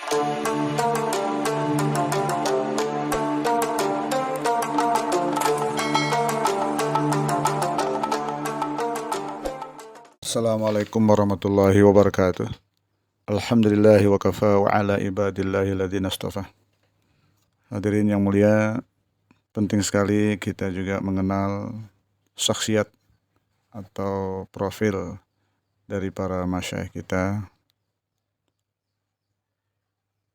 Assalamualaikum warahmatullahi wabarakatuh. Alhamdulillahi wa kafa wa ala ibadillahi ladzina astafa. Hadirin yang mulia, penting sekali kita juga mengenal syakhsiat atau profil dari para masyayikh kita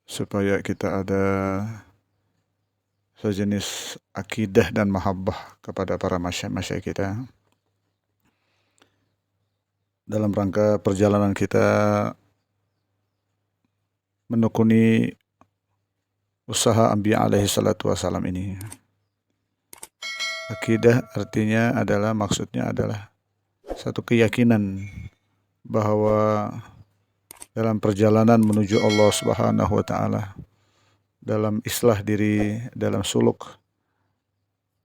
supaya kita ada sejenis akidah dan mahabbah kepada para masyayikh kita dalam rangka perjalanan kita menekuni usaha Anbiya alaihi salatu wassalam ini. Akidah artinya adalah, maksudnya adalah satu keyakinan bahwa dalam perjalanan menuju Allah Subhanahu wa taala, dalam islah diri, dalam suluk,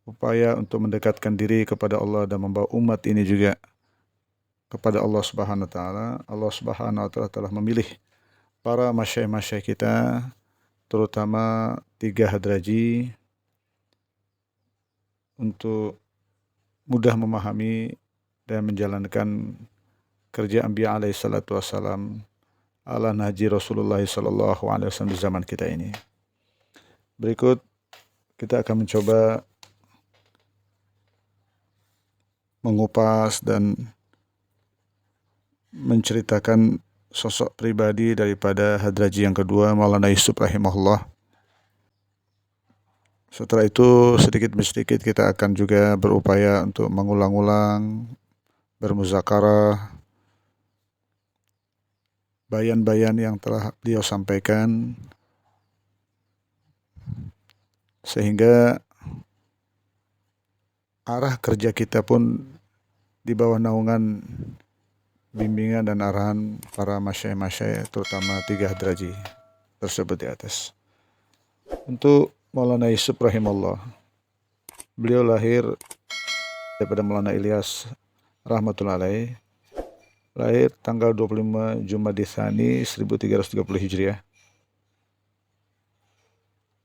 upaya untuk mendekatkan diri kepada Allah dan membawa umat ini juga kepada Allah Subhanahu wa taala. Allah Subhanahu wa taala telah memilih para masyayikh kita, terutama 3 hadraji, untuk mudah memahami dan menjalankan kerja Anbiya alaihi salatu wassalam ala nahji Rasulullah sallallahu alaihi wasallam di zaman kita ini. Berikut kita akan mencoba mengupas dan menceritakan sosok pribadi daripada hadraji yang kedua, Maulana Yusuf rahimahullah. Setelah itu sedikit demi sedikit kita akan juga berupaya untuk mengulang-ulang, bermuzakarah bayan-bayan yang telah beliau sampaikan, sehingga arah kerja kita pun di bawah naungan bimbingan dan arahan para masyayikh, terutama 3 hadraji tersebut di atas. Untuk Maulana Yusuf rahimahullah, beliau lahir daripada Maulana Ilyas rahmatullahi alaih, lahir tanggal 25 Jumadil Tsani 1330 Hijriah,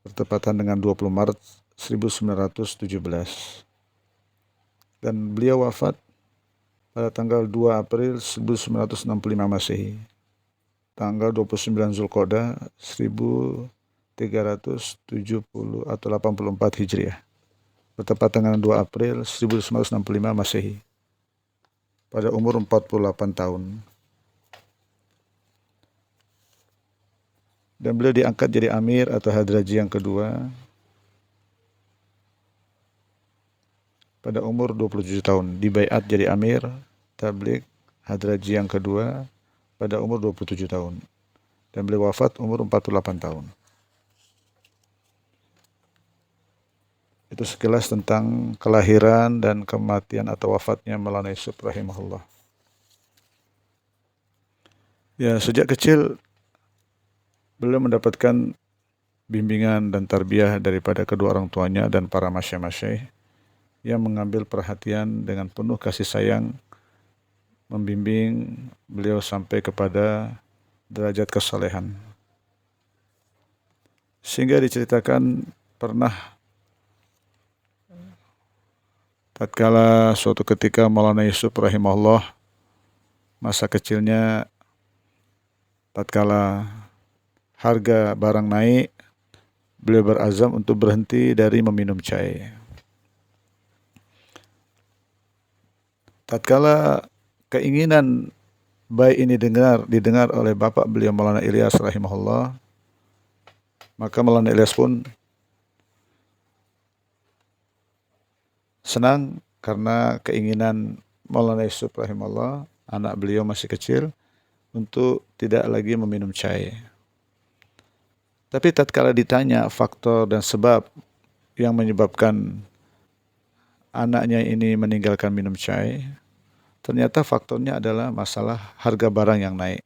bertepatan dengan 20 Maret 1917, dan beliau wafat pada tanggal 2 April 1965 Masehi, tanggal 29 Zulqa'dah 1370 atau 84 Hijriah, bertepatan dengan 2 April 1965 Masehi, pada umur 48 tahun. Dan beliau diangkat jadi amir atau hadraji yang kedua pada umur 27 tahun, dibaiat jadi amir tabligh hadraji yang kedua pada umur 27 tahun, dan beliau wafat umur 48 tahun. Itu sekilas tentang kelahiran dan kematian atau wafatnya Maulana Yusuf rahimahullah. Ya, sejak kecil beliau mendapatkan bimbingan dan tarbiyah daripada kedua orang tuanya dan para masyayikh yang mengambil perhatian dengan penuh kasih sayang, membimbing beliau sampai kepada derajat kesalehan. Sehingga diceritakan pernah tatkala suatu ketika Maulana Yusuf rahimahullah masa kecilnya, tatkala harga barang naik, beliau berazam untuk berhenti dari meminum cai. Tatkala keinginan baik ini didengar oleh bapak beliau Maulana Ilyas rahimahullah, maka Maulana Ilyas pun senang karena keinginan Maulana Yusuf rahimahullah, anak beliau masih kecil, untuk tidak lagi meminum cai. Tapi tatkala ditanya faktor dan sebab yang menyebabkan anaknya ini meninggalkan minum cai, ternyata faktornya adalah masalah harga barang yang naik.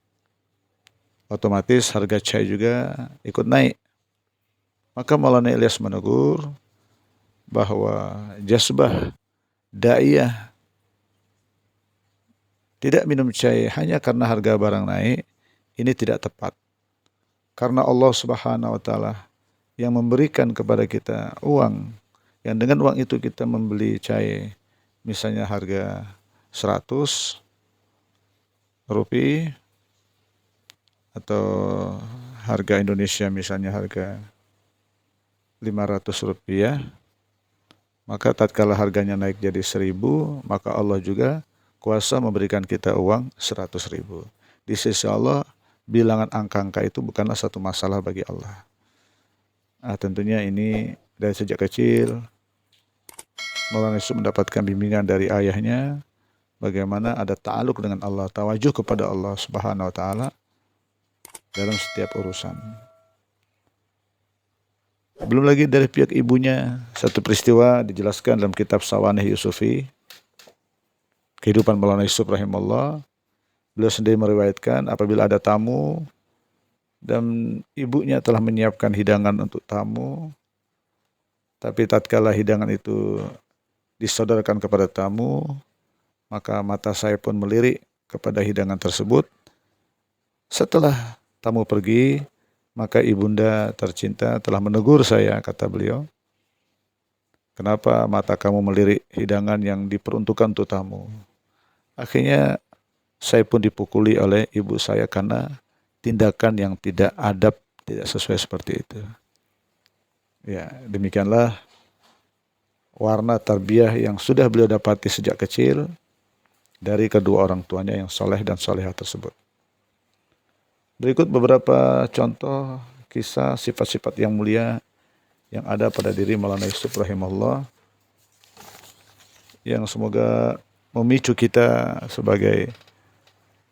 Otomatis harga cai juga ikut naik. Maka Maulana Ilyas menegur bahwa jazbah da'iyah tidak minum cai hanya karena harga barang naik, ini tidak tepat. karena Allah Subhanahu wa taala yang memberikan kepada kita uang, yang dengan uang itu kita membeli cai, misalnya harga 100 rupiah atau harga Indonesia misalnya harga 500 rupiah, maka tatkala harganya naik jadi 1000, maka Allah juga kuasa memberikan kita uang 100.000. Di sisi Allah, bilangan angka-angka itu bukanlah satu masalah bagi Allah. Tentunya ini dari sejak kecil Maulana Yusuf mendapatkan bimbingan dari ayahnya bagaimana ada ta'aluk dengan Allah, tawajuh kepada Allah Subhanahu wa taala dalam setiap urusan. Belum lagi dari pihak ibunya, satu peristiwa dijelaskan dalam kitab Sawanih Yusufi, kehidupan Maulana Yusuf rahimahullah. Beliau sendiri meriwayatkan apabila ada tamu dan ibunya telah menyiapkan hidangan untuk tamu, tapi tatkala hidangan itu disodorkan kepada tamu, maka mata saya pun melirik kepada hidangan tersebut. Setelah tamu pergi, maka ibunda tercinta telah menegur saya, kata beliau. Kenapa mata kamu melirik hidangan yang diperuntukkan untuk tamu? Akhirnya saya pun dipukuli oleh ibu saya karena tindakan yang tidak adab, tidak sesuai seperti itu. Ya, demikianlah warna tarbiyah yang sudah beliau dapati sejak kecil dari kedua orang tuanya yang soleh dan solehah tersebut. Berikut beberapa contoh kisah sifat-sifat yang mulia yang ada pada diri Maulana Yusuf rahimahullah, yang semoga memicu kita sebagai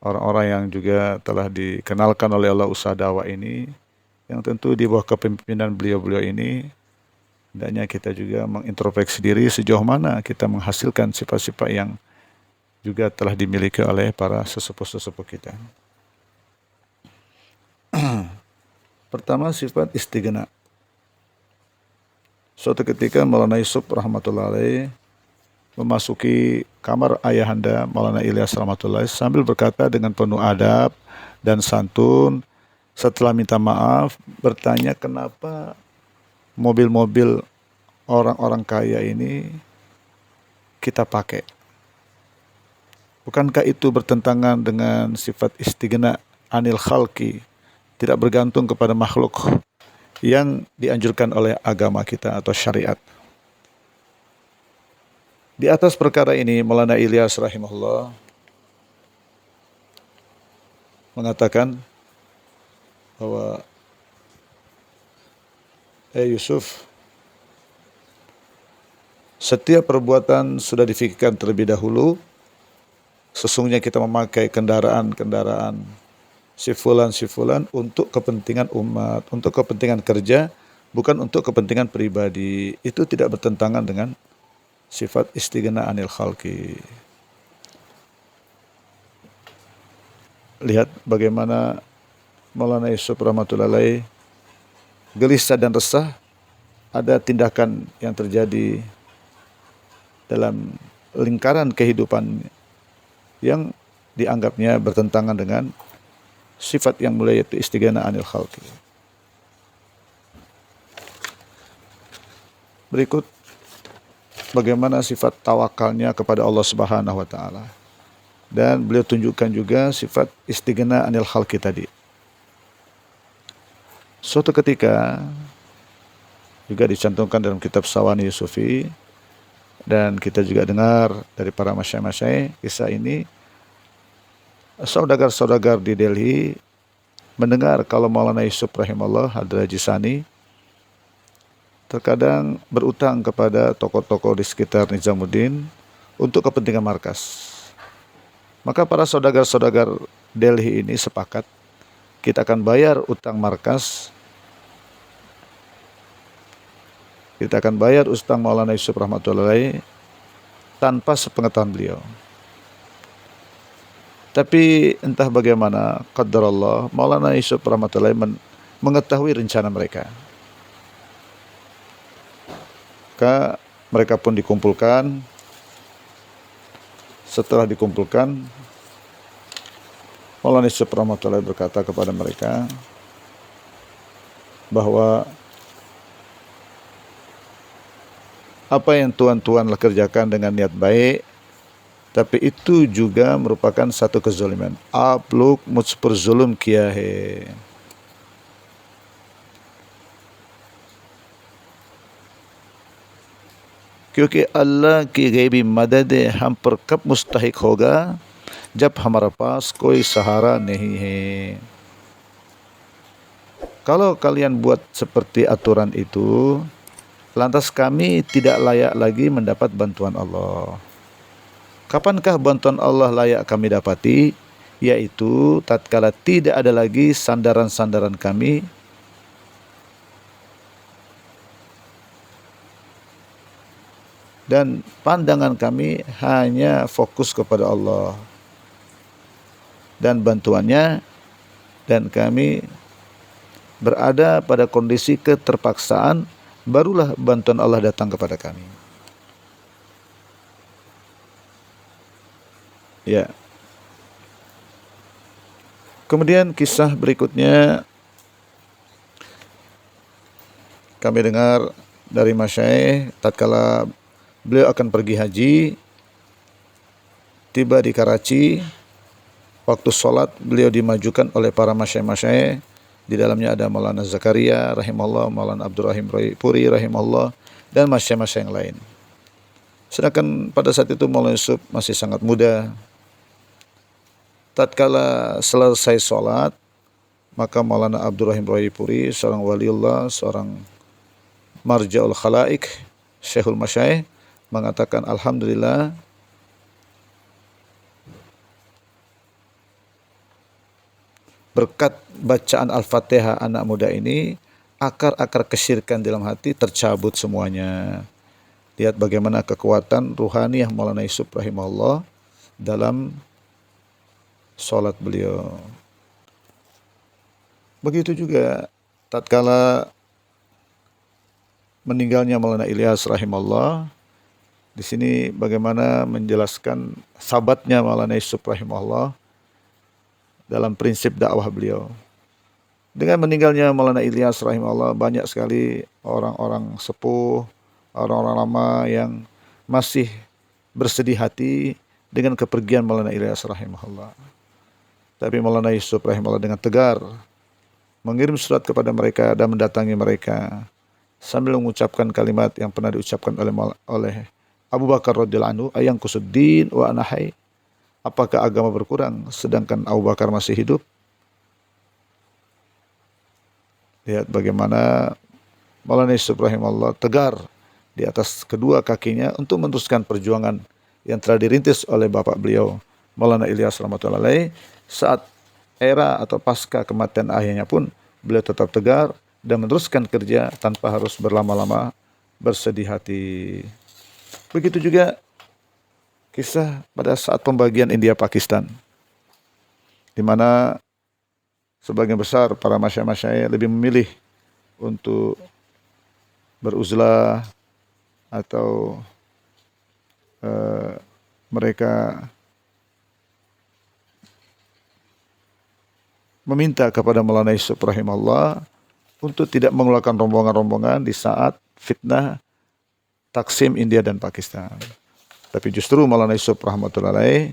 orang-orang yang juga telah dikenalkan oleh Allah usaha dakwah ini, yang tentu di bawah kepemimpinan beliau-beliau ini, hendaknya kita juga mengintrospeksi diri sejauh mana kita menghasilkan sifat-sifat yang juga telah dimiliki oleh para sesepuh-sesepuh kita. Pertama, sifat istighna. Suatu ketika Maulana Yusuf rahmatullahi alaih memasuki kamar ayahanda Maulana Ilyas rahmatullahi sambil berkata dengan penuh adab dan santun, setelah minta maaf, bertanya kenapa mobil-mobil orang-orang kaya ini kita pakai. Bukankah itu bertentangan dengan sifat istighna anil khalqi, tidak bergantung kepada makhluk yang dianjurkan oleh agama kita atau syariat. Di atas perkara ini Maulana Ilyas rahimahullah mengatakan bahwa Yusuf, setiap perbuatan sudah difikirkan terlebih dahulu. Sesungguhnya kita memakai kendaraan-kendaraan sifulan untuk kepentingan umat, untuk kepentingan kerja, bukan untuk kepentingan pribadi. Itu tidak bertentangan dengan sifat istighna anil khalqi. Lihat bagaimana Maulana Yusuf rahmatullahi alaih gelisah dan resah ada tindakan yang terjadi dalam lingkaran kehidupan yang dianggapnya bertentangan dengan sifat yang mulia, yaitu istighna anil khalqi. Berikut bagaimana sifat tawakalnya kepada Allah Subhanahu wa taala. Dan beliau tunjukkan juga sifat istighna anil khalqi tadi. Suatu ketika juga dicantumkan dalam kitab Sawani Yusufi, dan kita juga dengar dari para masyayikh kisah ini. Saudagar-saudagar di Delhi mendengar kalau Maulana Yusuf rahimahullah Hadrah Jisani terkadang berutang kepada tokoh-tokoh di sekitar Nizamuddin untuk kepentingan markas. Maka para saudagar-saudagar Delhi ini sepakat, kita akan bayar utang markas, kita akan bayar utang Maulana Yusuf rahmatullahi tanpa sepengetahuan beliau. Tapi entah bagaimana qadarullah, Maulana Yusuf rahmatullahi mengetahui rencana mereka. Maka mereka pun dikumpulkan. Setelah dikumpulkan, Maulana Yusuf rahmatullahi berkata kepada mereka, bahwa apa yang tuan-tuan kerjakan dengan niat baik, tapi itu juga merupakan satu kezaliman. आप लोग मुझ पर जुल्म किया है. क्योंकि अल्लाह की गैबी मदद हम पर कब मुस्तहिक होगा, जब हमारे पास कोई सहारा नहीं है. Kalau kalian buat seperti aturan itu, lantas kami tidak layak lagi mendapat bantuan Allah. Kapankah bantuan Allah layak kami dapati? Yaitu tatkala tidak ada lagi sandaran-sandaran kami dan pandangan kami hanya fokus kepada Allah dan bantuannya, dan kami berada pada kondisi keterpaksaan, barulah bantuan Allah datang kepada kami. Ya. Kemudian kisah berikutnya kami dengar dari Masyaikh tatkala beliau akan pergi haji, tiba di Karachi. Waktu sholat beliau dimajukan oleh para masyaikh. Di dalamnya ada Maulana Zakaria rahimahullah, Maulana Abdurrahim Puri rahimahullah, dan masyaikh yang lain. Sedangkan pada saat itu Maulana Yusuf masih sangat muda. Tatkala selesai sholat, maka Maulana Abdurrahim Puri, seorang waliullah, seorang marja'ul khalaik, syekhul masyaikh, mengatakan, alhamdulillah, berkat bacaan Al-Fatihah anak muda ini, akar-akar kesyirikan dalam hati tercabut semuanya. Lihat bagaimana kekuatan ruhani yang Maulana Yusuf rahimahullah dalam sholat beliau. Begitu juga tatkala meninggalnya Maulana Ilyas rahimahullah, di sini bagaimana menjelaskan sahabatnya Maulana Yusuf rahimahullah dalam prinsip dakwah beliau. Dengan meninggalnya Maulana Ilyas rahimahullah, banyak sekali orang-orang sepuh, orang-orang lama yang masih bersedih hati dengan kepergian Maulana Ilyas rahimahullah. Tapi Maulana Yusuf rahimahullah dengan tegar mengirim surat kepada mereka dan mendatangi mereka sambil mengucapkan kalimat yang pernah diucapkan oleh Abu Bakar radhiyallahu anhu, ayang kusuddin wa anahai. Apakah agama berkurang sedangkan Abu Bakar masih hidup? Lihat bagaimana Maulana Yusuf rahimahullah tegar di atas kedua kakinya untuk meneruskan perjuangan yang telah dirintis oleh bapak beliau Maulana Ilyas rahmatullahi alaih. Saat era atau pasca kematian ayahnya pun beliau tetap tegar dan meneruskan kerja tanpa harus berlama-lama bersedih hati. Begitu juga kisah pada saat pembagian India Pakistan, di mana sebagian besar para masyaikh lebih memilih untuk beruzlah atau mereka meminta kepada Maulana Yusuf rahimahullah untuk tidak mengeluarkan rombongan-rombongan di saat fitnah Taksim India dan Pakistan. Tapi justru Maulana Yusuf rahmatullahi alaih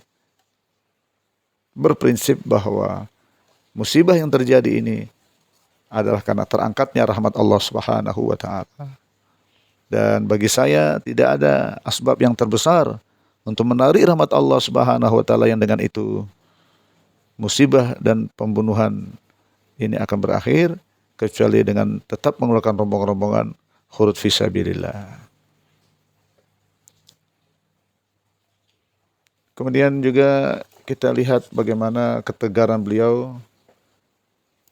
berprinsip bahwa musibah yang terjadi ini adalah karena terangkatnya rahmat Allah Subhanahu wa taala. Dan bagi saya tidak ada asbab yang terbesar untuk menarik rahmat Allah Subhanahu wa taala yang dengan itu musibah dan pembunuhan ini akan berakhir kecuali dengan tetap mengeluarkan rombongan-rombongan khurud fisabilillah. Kemudian juga kita lihat bagaimana ketegaran beliau,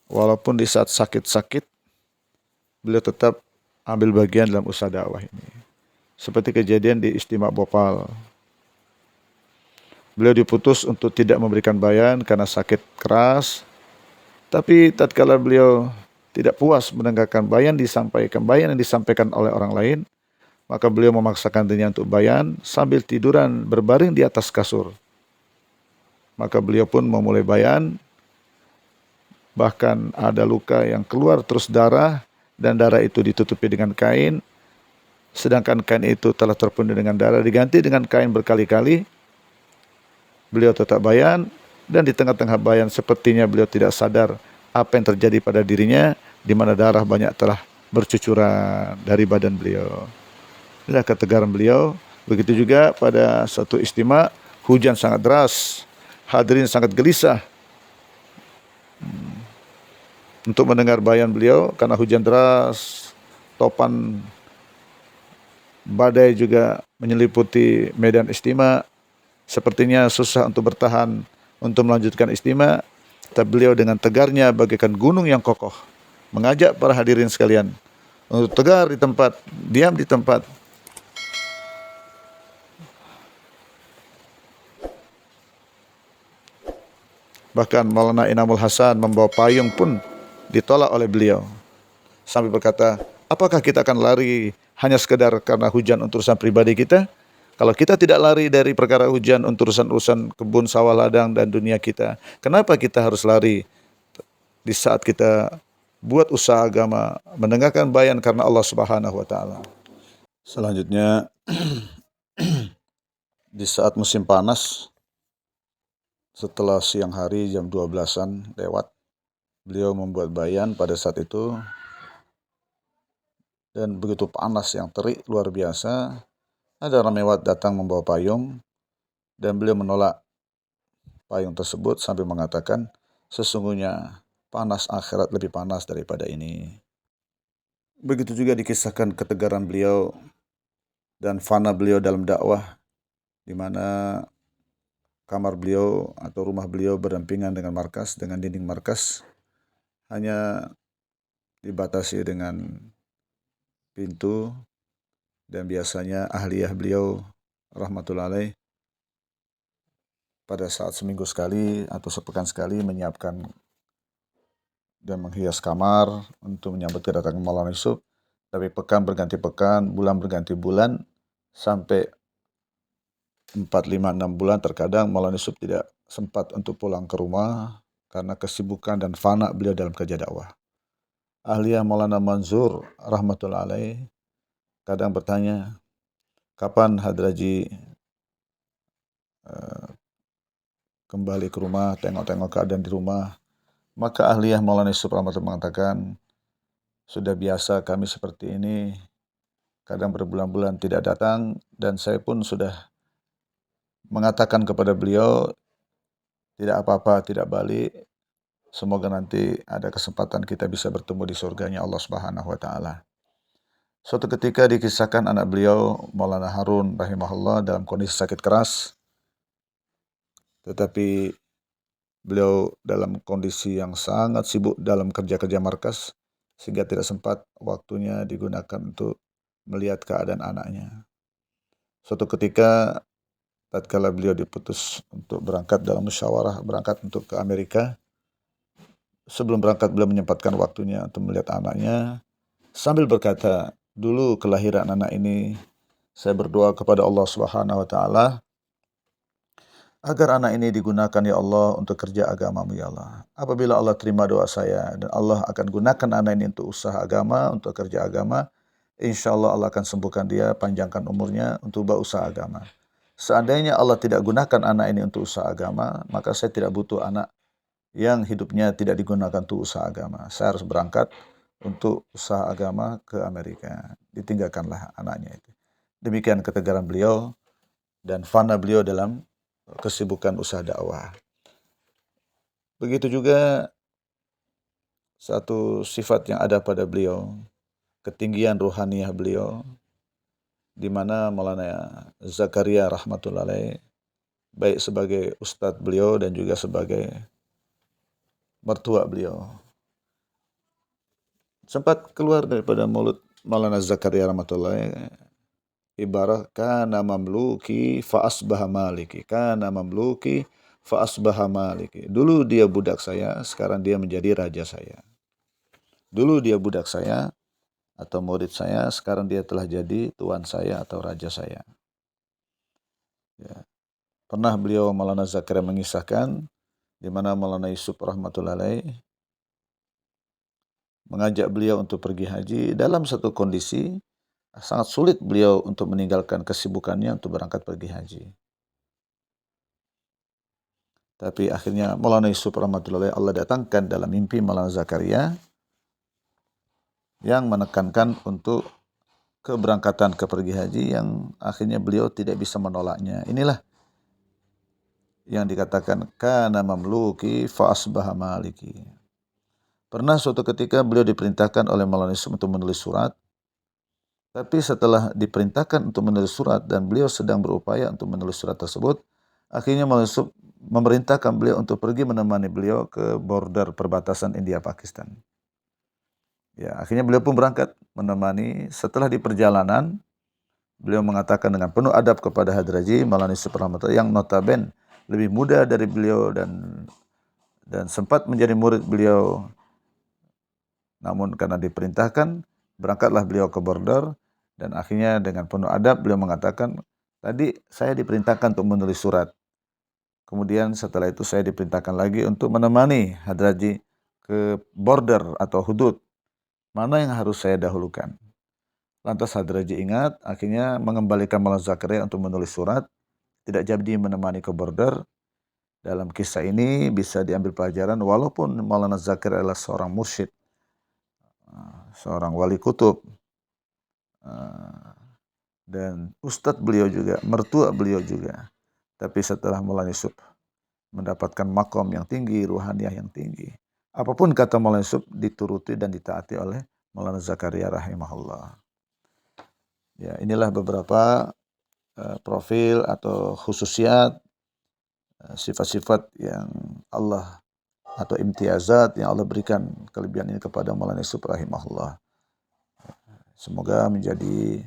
walaupun di saat sakit-sakit, beliau tetap ambil bagian dalam usaha dakwah ini. Seperti kejadian di Istimewa Bhopal. Beliau diputus untuk tidak memberikan bayan karena sakit keras. Tapi tatkala beliau tidak puas mendengarkan bayan yang disampaikan oleh orang lain, maka beliau memaksakan dirinya untuk bayan sambil tiduran berbaring di atas kasur. Maka beliau pun memulai bayan, bahkan ada luka yang keluar terus darah dan darah itu ditutupi dengan kain, sedangkan kain itu telah terpenuhi dengan darah, diganti dengan kain berkali-kali, beliau tetap bayan, dan di tengah-tengah bayan sepertinya beliau tidak sadar apa yang terjadi pada dirinya, di mana darah banyak telah bercucuran dari badan beliau. Inilah ketegaran beliau. Begitu juga pada suatu istimewa, hujan sangat deras, hadirin sangat gelisah untuk mendengar bayan beliau karena hujan deras, topan badai juga menyeliputi medan istimewa. Sepertinya susah untuk bertahan untuk melanjutkan istimewa, tapi beliau dengan tegarnya bagaikan gunung yang kokoh mengajak para hadirin sekalian untuk tegar di tempat, diam di tempat. Bahkan Maulana Inamul Hasan membawa payung pun ditolak oleh beliau, sambil berkata, apakah kita akan lari hanya sekedar karena hujan untuk urusan pribadi kita? Kalau kita tidak lari dari perkara hujan untuk urusan kebun, sawah, ladang, dan dunia kita, kenapa kita harus lari di saat kita buat usaha agama, mendengarkan bayan karena Allah Subhanahu wa Ta'ala? Selanjutnya, di saat musim panas, setelah siang hari jam 12-an lewat, beliau membuat bayan pada saat itu, dan begitu panas yang terik luar biasa. Ada orang lewat datang membawa payung, dan beliau menolak payung tersebut sambil mengatakan, sesungguhnya panas akhirat lebih panas daripada ini. Begitu juga dikisahkan ketegaran beliau dan fana beliau dalam dakwah, di mana kamar beliau atau rumah beliau berdampingan dengan markas, dengan dinding markas, hanya dibatasi dengan pintu, dan biasanya ahliyah beliau rahmatullahi alaih pada saat seminggu sekali atau sepekan sekali menyiapkan dan menghias kamar untuk menyambut kedatangan Maulana Yusuf. Tapi pekan berganti pekan, bulan berganti bulan, sampai 4, 5, 6 bulan terkadang Maulana Yusuf tidak sempat untuk pulang ke rumah karena kesibukan dan fana beliau dalam kerja dakwah. Ahliyah Maulana Manzur rahmatullahi alaih kadang bertanya, kapan Hadraji kembali ke rumah, tengok-tengok keadaan di rumah. Maka ahliyah Maulana Yusuf rahmatullah mengatakan, sudah biasa kami seperti ini, kadang berbulan-bulan tidak datang, dan saya pun sudah mengatakan kepada beliau, tidak apa-apa, tidak balik, semoga nanti ada kesempatan kita bisa bertemu di surganya Allah Subhanahu wa Ta'ala. Suatu ketika dikisahkan anak beliau, Maulana Harun rahimahullah, dalam kondisi sakit keras, tetapi beliau dalam kondisi yang sangat sibuk dalam kerja-kerja markas, sehingga tidak sempat waktunya digunakan untuk melihat keadaan anaknya. Suatu ketika, tatkala beliau diputus untuk berangkat dalam musyawarah, berangkat untuk ke Amerika, sebelum berangkat beliau menyempatkan waktunya untuk melihat anaknya, sambil berkata, dulu kelahiran anak ini, saya berdoa kepada Allah Subhanahu wa Ta'ala, agar anak ini digunakan ya Allah untuk kerja agama-Mu ya Allah. Apabila Allah terima doa saya dan Allah akan gunakan anak ini untuk usaha agama, untuk kerja agama, insya Allah Allah akan sembuhkan dia, panjangkan umurnya untuk berusaha agama. Seandainya Allah tidak gunakan anak ini untuk usaha agama, maka saya tidak butuh anak yang hidupnya tidak digunakan untuk usaha agama. Saya harus berangkat untuk usaha agama ke Amerika. Ditinggalkanlah anaknya itu. Demikian ketegaran beliau dan fana beliau dalam kesibukan usaha dakwah. Begitu juga satu sifat yang ada pada beliau, ketinggian ruhaniyah beliau, di mana Maulana Zakaria rahmatullahi alaih, baik sebagai ustadz beliau dan juga sebagai mertua beliau, sempat keluar daripada mulut Maulana Zakaria rahmatullahi alaih, ibarat kana mamluki fa asbaha maliki, kana mamluki fa asbaha maliki. Dulu dia budak saya, sekarang dia menjadi raja saya. Dulu dia budak saya atau murid saya, sekarang dia telah jadi tuan saya atau raja saya. Ya. Pernah beliau Maulana Zakaria mengisahkan di mana Maulana Yusuf rahmatullahi alaih mengajak beliau untuk pergi haji dalam satu kondisi sangat sulit beliau untuk meninggalkan kesibukannya untuk berangkat pergi haji. Tapi akhirnya Maulana Yusuf rahmatullahi Allah datangkan dalam mimpi Maulana Zakaria yang menekankan untuk keberangkatan ke pergi haji yang akhirnya beliau tidak bisa menolaknya. Inilah yang dikatakan kana mamluki fa asbaha maliki. Pernah suatu ketika beliau diperintahkan oleh Maulana Yusuf untuk menulis surat, tapi setelah diperintahkan untuk menulis surat dan beliau sedang berupaya untuk menulis surat tersebut, akhirnya Maulana Yusuf memerintahkan beliau untuk pergi menemani beliau ke border perbatasan India Pakistan. Ya, akhirnya beliau pun berangkat menemani. Setelah di perjalanan, beliau mengatakan dengan penuh adab kepada Hadraji Maulana Yusuf rahmatullah yang notaben lebih muda dari beliau dan sempat menjadi murid beliau. Namun karena diperintahkan, berangkatlah beliau ke border dan akhirnya dengan penuh adab beliau mengatakan, tadi saya diperintahkan untuk menulis surat. Kemudian setelah itu saya diperintahkan lagi untuk menemani Hadraji ke border atau hudud. Mana yang harus saya dahulukan? Lantas Hadraji ingat, akhirnya mengembalikan Maulana Zakaria untuk menulis surat, tidak jadi menemani ke border. Dalam kisah ini bisa diambil pelajaran walaupun Maulana Zakaria adalah seorang mursyid, seorang wali kutub, dan ustadz beliau juga, mertua beliau juga. Tapi setelah Maulana Yusuf mendapatkan makom yang tinggi, ruhaniyah yang tinggi, apapun kata Maulana Yusuf dituruti dan ditaati oleh Maulana Zakaria rahimahullah. Ya, inilah beberapa profil atau khususiat, sifat-sifat yang Allah atau imtiazat yang Allah berikan kelebihan ini kepada Maulana Yusuf rahimahullah. Semoga menjadi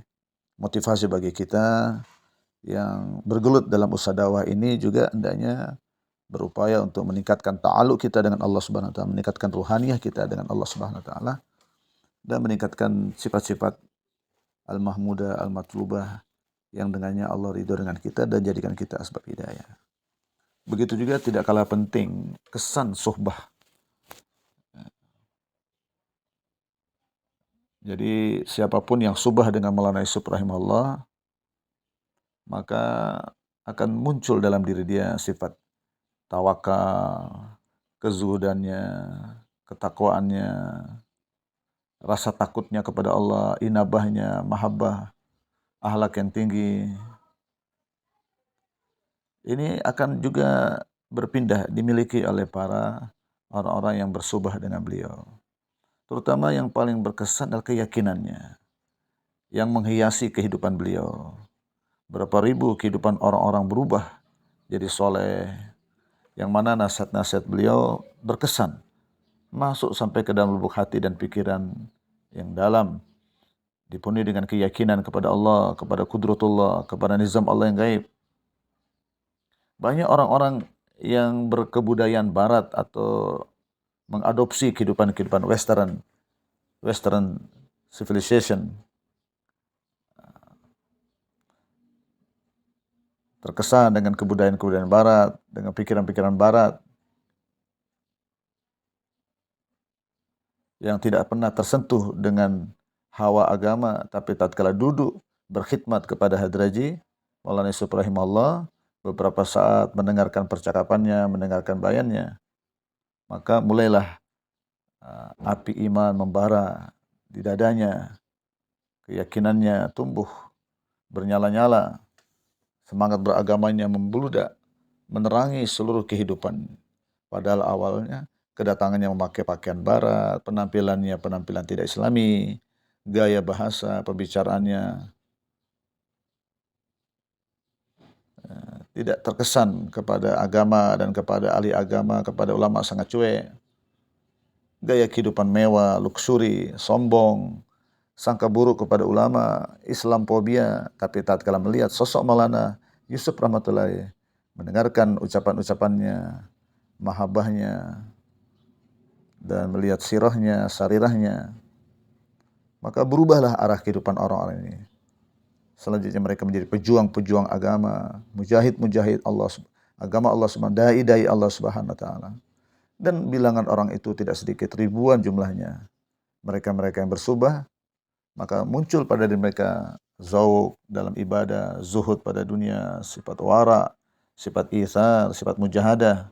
motivasi bagi kita yang bergelut dalam usaha dakwah ini juga hendaknya berupaya untuk meningkatkan ta'aluk kita dengan Allah Subhanahu wa taala, meningkatkan ruhaniyah kita dengan Allah Subhanahu wa taala dan meningkatkan sifat-sifat al-mahmudah, al-matlubah yang dengannya Allah ridho dengan kita dan jadikan kita asbab hidayah. Begitu juga tidak kalah penting kesan suhbah. Jadi siapapun yang subah dengan Maulana Yusuf rahimahullah, maka akan muncul dalam diri dia sifat tawakal, kezuhudannya, ketakwaannya, rasa takutnya kepada Allah, inabahnya, mahabbah, akhlak yang tinggi. Ini akan juga berpindah dimiliki oleh para orang-orang yang bersubah dengan beliau. Terutama yang paling berkesan adalah keyakinannya yang menghiasi kehidupan beliau. Berapa ribu kehidupan orang-orang berubah jadi soleh, yang mana nasihat-nasihat beliau berkesan, masuk sampai ke dalam lubuk hati dan pikiran yang dalam, dipenuhi dengan keyakinan kepada Allah, kepada kudratullah, kepada nizam Allah yang gaib. Banyak orang-orang yang berkebudayaan barat atau mengadopsi kehidupan Western civilization, terkesan dengan kebudayaan barat, dengan pikiran-pikiran barat yang tidak pernah tersentuh dengan hawa agama, tapi tatkala duduk berkhidmat kepada Hadraji Maulana Yusuf rahimahullah, beberapa saat mendengarkan percakapannya, mendengarkan bayannya, maka mulailah api iman membara di dadanya, keyakinannya tumbuh bernyala-nyala, semangat beragamanya membludak, menerangi seluruh kehidupan. Padahal awalnya kedatangannya memakai pakaian barat, penampilannya penampilan tidak islami, gaya bahasa, pembicaraannya tidak terkesan kepada agama dan kepada ahli agama, kepada ulama sangat cuek. Gaya kehidupan mewah, luksuri, sombong, sangka buruk kepada ulama, Islamophobia. Tapi tatkala melihat sosok Maulana Yusuf rahmatullahi, mendengarkan ucapan-ucapannya, mahabbahnya, dan melihat sirahnya, sarirahnya, maka berubahlah arah kehidupan orang-orang ini. Selanjutnya mereka menjadi pejuang-pejuang agama, mujahid-mujahid Allah, agama Allah Subhanahu, dai-dai Allah Subhanahu wa taala. Dan bilangan orang itu tidak sedikit, ribuan jumlahnya. mereka-mereka yang bersubah, maka muncul pada diri mereka zauq dalam ibadah, zuhud pada dunia, sifat wara, sifat ithar, sifat mujahadah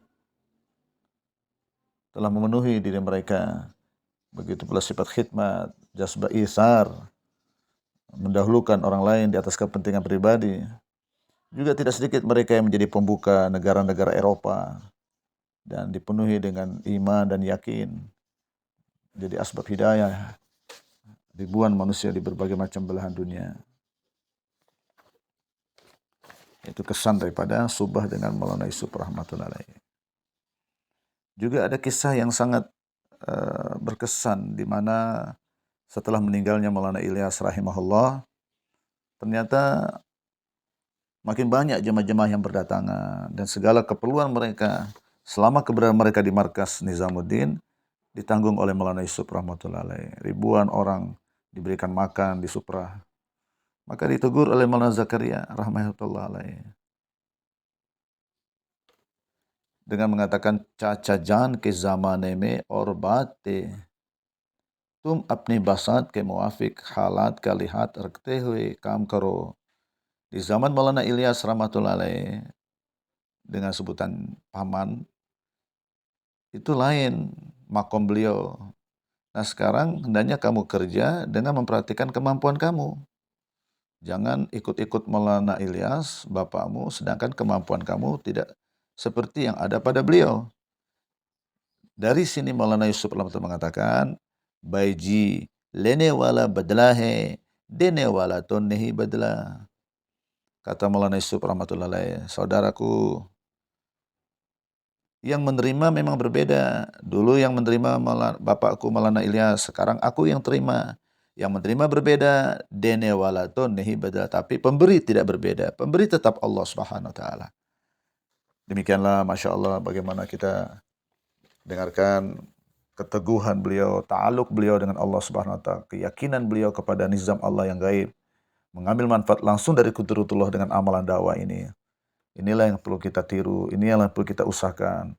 telah memenuhi diri mereka. Begitu pula sifat khidmat, jazbah ithar, mendahulukan orang lain di atas kepentingan pribadi. Juga tidak sedikit mereka yang menjadi pembuka negara-negara Eropa dan dipenuhi dengan iman dan yakin. Jadi asbab hidayah ribuan manusia di berbagai macam belahan dunia. Itu kesan daripada Subah dengan Maulana Yusuf rahmatullahi alaihi. Juga ada kisah yang sangat berkesan di mana setelah meninggalnya Maulana Ilyas rahimahullah, ternyata makin banyak jemaah-jemaah yang berdatangan dan segala keperluan mereka selama keberadaan mereka di markas Nizamuddin ditanggung oleh Maulana Yusuf rahmatullahi alaihi. Ribuan orang diberikan makan di Suprah. Maka ditegur oleh Maulana Zakaria rahmatullahi alaihi dengan mengatakan, "Caca jan ke zamane में और बातें तुम अपनी बसात के मुवाफिक हालात का लिहाज रखते हुए काम करो." Di zaman Maulana Ilyas rahmatullahi alaihi dengan sebutan paman itu lain makom beliau. Nah, sekarang hendaknya kamu kerja dengan memperhatikan kemampuan kamu. Jangan ikut-ikut Maulana Ilyas, bapakmu, sedangkan kemampuan kamu tidak seperti yang ada pada beliau. Dari sini Maulana Yusuf mengatakan, "Baiji lene wala badla hai, dene wala to nahi badla." Kata Maulana Yusuf rahmatullahi, saudaraku, yang menerima memang berbeda. Dulu yang menerima bapakku Maulana Ilyas, sekarang aku yang terima. Yang menerima berbeda, dene wala to nahi badla, tapi pemberi tidak berbeda. Pemberi tetap Allah Subhanahu wa taala. Demikianlah Masya Allah bagaimana kita dengarkan keteguhan beliau, ta'aluk beliau dengan Allah Subhanahu wa taala, keyakinan beliau kepada nizam Allah yang gaib, mengambil manfaat langsung dari kudratullah dengan amalan dakwah ini. Inilah yang perlu kita tiru, inilah yang perlu kita usahakan.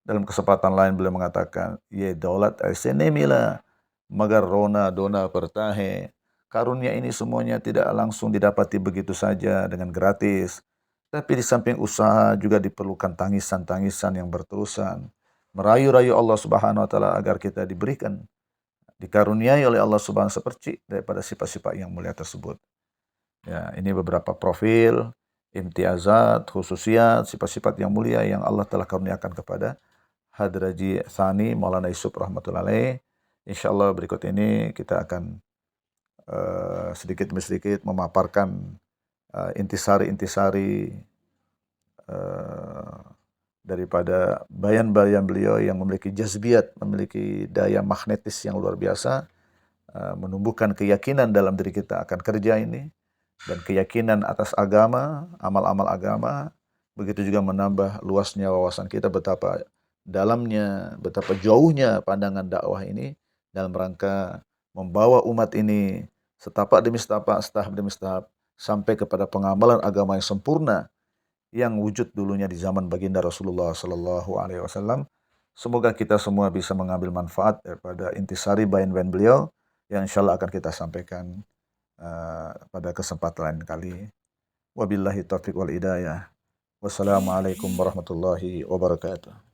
Dalam kesempatan lain beliau mengatakan, "Ye daulat aise mila, magar rona dona pertahe." Karunia ini semuanya tidak langsung didapati begitu saja dengan gratis. Tapi di samping usaha juga diperlukan tangisan-tangisan yang berterusan. Merayu-rayu Allah Subhanahu wa taala agar kita diberikan, dikaruniai oleh Allah Subhanahu wa taala seperti daripada sifat-sifat yang mulia tersebut. Ya, ini beberapa profil, imtiazat, khususiat, sifat-sifat yang mulia yang Allah telah karuniakan kepada Hadraji Tsani Maulana Yusuf rahmatullahi alaih. Insyaallah berikut ini kita akan sedikit demi sedikit memaparkan intisari-intisari daripada bayan-bayan beliau yang memiliki jazbiyat, memiliki daya magnetis yang luar biasa, menumbuhkan keyakinan dalam diri kita akan kerja ini, dan keyakinan atas agama, amal-amal agama, begitu juga menambah luasnya wawasan kita betapa dalamnya, betapa jauhnya pandangan dakwah ini dalam rangka membawa umat ini setapak demi setapak, tahap demi tahap sampai kepada pengamalan agama yang sempurna yang wujud dulunya di zaman baginda Rasulullah sallallahu alaihi wasallam. Semoga kita semua bisa mengambil manfaat daripada intisari bayan-bayan beliau yang insyaallah akan kita sampaikan pada kesempatan lain kali. Wabillahi taufiq wal hidayah. Wassalamualaikum warahmatullahi wabarakatuh.